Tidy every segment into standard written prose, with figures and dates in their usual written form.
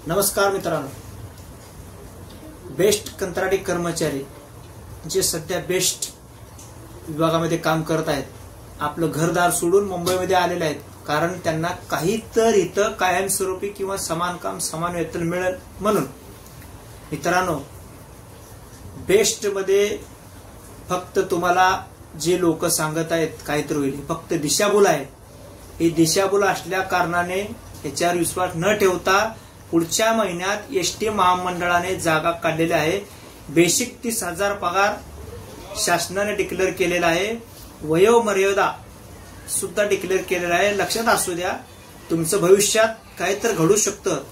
नमस्कार मित्रांनो, बेस्ट कंत्राटी कर्मचारी जे सध्या बेस्ट विभागामध्ये काम करत आहेत, आपलं घरदार सोडून मुंबईमध्ये आलेले आहेत, कारण त्यांना काही तर इथं कायमस्वरूपी किंवा समान काम समान वेतन मिळेल म्हणून। मित्रांनो, बेस्ट मध्ये फक्त तुम्हाला जे लोक सांगत आहेत काहीतरी होईल, फक्त दिशाभूल आहे। ही दिशाभूल असल्या कारणाने याच्यावर विश्वास न ठेवता पुढच्या महिन्यात एसटी महामंडळाने जागा काढलेल्या आहे। बेसिक 30,000 पगार शासनाने डिक्लेअर केलेला आहे, वयोमर्यादा सुद्धा डिक्लेअर केलेला आहे। लक्षात असू द्या, तुमचं भविष्यात काहीतरी घडू शकतं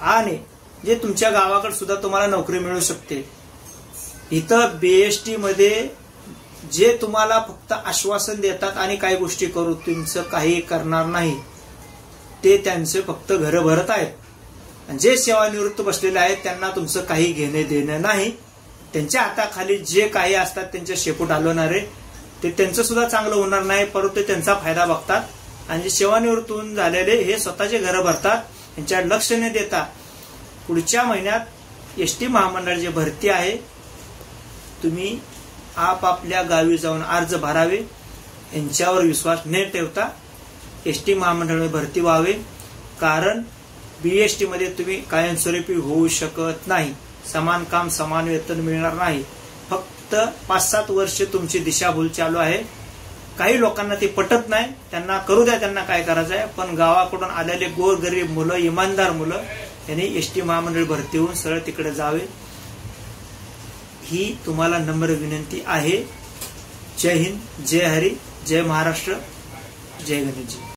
आणि जे तुमच्या गावाकडे सुद्धा तुम्हाला नोकरी मिळू शकते। इथं बीएसटी मध्ये जे तुम्हाला फक्त आश्वासन देतात आणि काही गोष्टी करू, तुमचं काही करणार नाही, ते त्यांचे फक्त घर भरत आहेत। जे सेवानिवृत्त बसलेले आहेत त्यांना तुमचं काही घेणे देणं नाही। त्यांच्या हाताखाली जे काही असतात त्यांचे शेपूट हलवणारे, ते त्यांचं सुद्धा चांगलं होणार नाही, परंतु ते त्यांचा फायदा बघतात। आणि जे सेवानिवृत्त होऊन झालेले हे स्वतःचे घर भरतात, त्यांच्यावर लक्ष न देता पुढच्या महिन्यात एसटी महामंडळाची भरती आहे। तुम्ही आपापल्या गावी जाऊन अर्ज भरावे, यांच्यावर विश्वास न ठेवता एसटी महामंडळामध्ये भरती व्हावे, कारण बीएसटी मध्ये तुम्ही कायमस्वरूपी होऊ शकत नाही। समान काम समान वेतन मिळणार नाही। फक्त 5-7 वर्ष तुमची दिशाभूल चालू आहे। काही लोकांना ते पटत नाही, त्यांना करू द्या, त्यांना काय करायचं आहे। पण गावाकडून आलेले गोरगरीब मुलं, इमानदार मुलं यांनी एसटी महामंडळ भरती होऊन सरळ तिकडे जावे, ही तुम्हाला नम्र विनंती आहे। जय हिंद, जय हरी, जय महाराष्ट्र, जय गणेशजी।